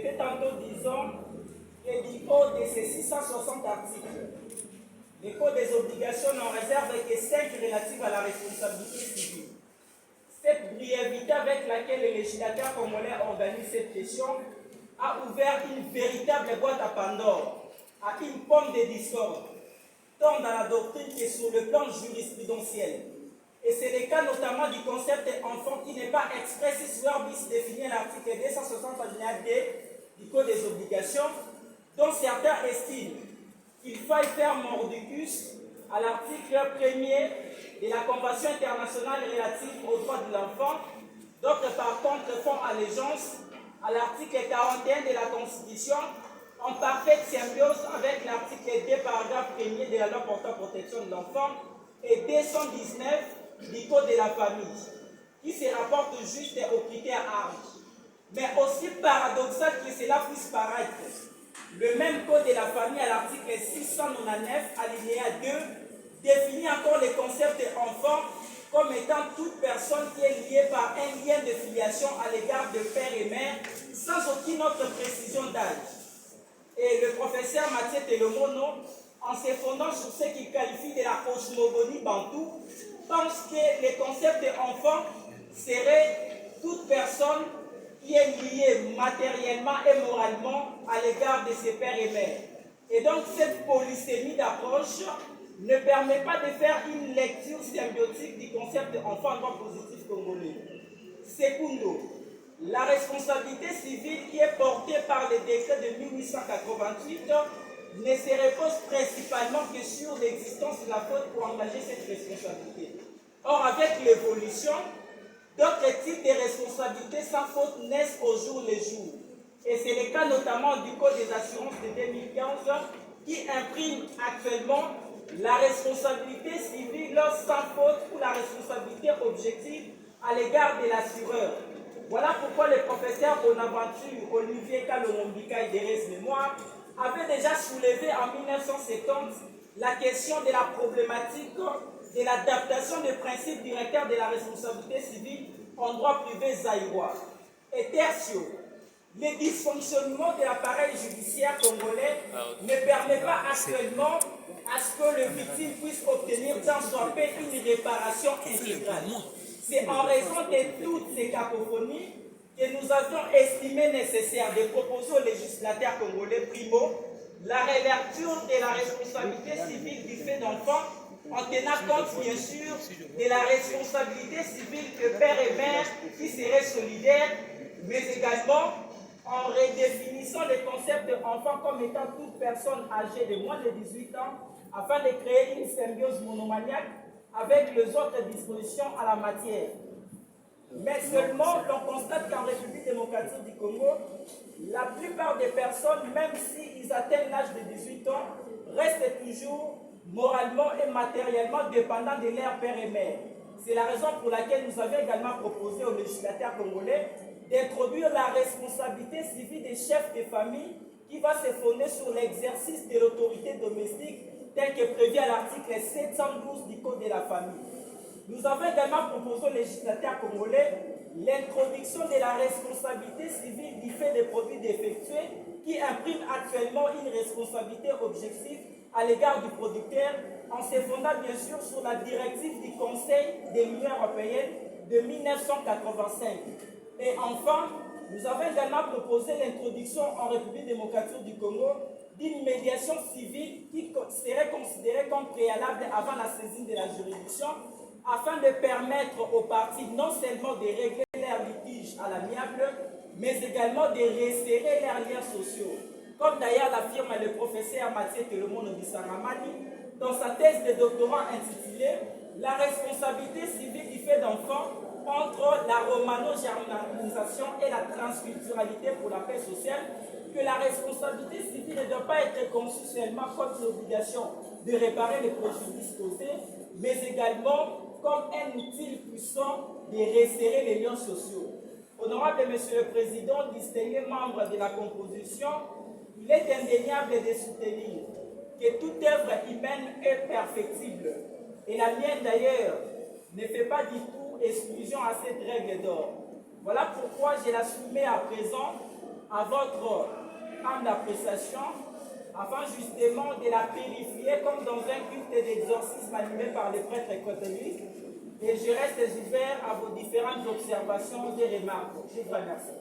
était tantôt disant que du code de ces 660 articles, le code des obligations n'en réserve que 5 relatives à la responsabilité civile. Cette brièveté avec laquelle le législateur congolais organise cette question a ouvert une véritable boîte à Pandore, à une pomme de discorde, tant dans la doctrine que sur le plan jurisprudentiel. Et c'est le cas notamment du concept enfant qui n'est pas expressis verbis défini à l'article 260 alinéa D du Code des obligations, dont certains estiment qu'il faille faire mordicus à l'article 1er de la Convention internationale relative aux droits de l'enfant. D'autres, par contre, font allégeance à l'article 41 de la Constitution, en parfaite symbiose avec l'article 2, paragraphe 1er de la loi portant protection de l'enfant et 219 du Code de la famille, qui se rapporte juste aux critères âge. Mais aussi paradoxal que cela puisse paraître, le même Code de la famille à l'article 699, alinéa 2, définit encore le concept enfant comme étant toute personne qui est liée par un lien de filiation à l'égard de père et mère, sans aucune autre précision d'âge. Et le professeur Mathieu Telomono, en se fondant sur ce qu'il qualifie de la cosmogonie bantou, pense que le concept d'enfant serait toute personne qui est liée matériellement et moralement à l'égard de ses pères et mères. Et donc cette polysémie d'approche ne permet pas de faire une lecture symbiotique du concept d'enfant en droit positif congolais. Secundo, la responsabilité civile qui est portée par le décret de 1888 ne se repose principalement que sur l'existence de la faute pour engager cette responsabilité. Or, avec l'évolution, d'autres types de responsabilités sans faute naissent au jour le jour. Et c'est le cas notamment du Code des assurances de 2015 qui imprime actuellement la responsabilité civile sans faute ou la responsabilité objective à l'égard de l'assureur. Voilà pourquoi le professeur Bonaventure Olivier Kalomombika et Thérèse Mémoire avait déjà soulevé en 1970 la question de la problématique de l'adaptation des principes directeurs de la responsabilité civile en droit privé zaïrois. Et tertio, le dysfonctionnement de l'appareil judiciaire congolais ne permet pas actuellement à ce que le victime puisse obtenir tant soit peu une réparation intégrale. C'est en raison de toutes ces cacophonies que nous avions estimé nécessaire de proposer aux législateurs congolais primo la réouverture de la responsabilité civile du fait d'enfant en tenant compte bien sûr de la responsabilité civile que père et mère qui seraient solidaires, mais également en redéfinissant le concept d'enfant comme étant toute personne âgée de moins de 18 ans afin de créer une symbiose monomaniaque avec les autres dispositions à la matière. Mais seulement, l'on constate qu'en République démocratique du Congo, la plupart des personnes, même s'ils atteignent l'âge de 18 ans, restent toujours moralement et matériellement dépendants de leurs pères et mères. C'est la raison pour laquelle nous avons également proposé aux législateurs congolais d'introduire la responsabilité civile des chefs de famille qui va se fonder sur l'exercice de l'autorité domestique tel que prévu à l'article 712 du Code de la famille. Nous avons également proposé aux législateurs congolais l'introduction de la responsabilité civile du fait des produits défectueux qui imprime actuellement une responsabilité objective à l'égard du producteur en se fondant bien sûr sur la directive du Conseil de l'Union européenne de 1985. Et enfin, nous avons également proposé l'introduction en République démocratique du Congo d'une médiation civile qui serait considérée comme préalable avant la saisine de la juridiction afin de permettre aux parties non seulement de régler leurs litiges à l'amiable, mais également de resserrer leurs liens sociaux. Comme d'ailleurs l'affirme le professeur Mathieu Telomono Bisangamani dans sa thèse de doctorat intitulée « La responsabilité civile du fait d'enfant entre la romano-germanisation et la transculturalité pour la paix sociale », que la responsabilité civile ne doit pas être conçue seulement comme l'obligation de réparer les préjudices causés, mais également comme un outil puissant de resserrer les liens sociaux. Honorable Monsieur le Président, distingué membre de la composition, il est indéniable de soutenir que toute œuvre humaine est perfectible. Et la mienne d'ailleurs ne fait pas du tout exclusion à cette règle d'or. Voilà pourquoi je la soumets à présent à votre âme d'appréciation afin justement de la purifier comme dans un culte d'exorcisme animé par les prêtres catholiques. Et je reste ouvert à vos différentes observations et remarques. Je vous remercie.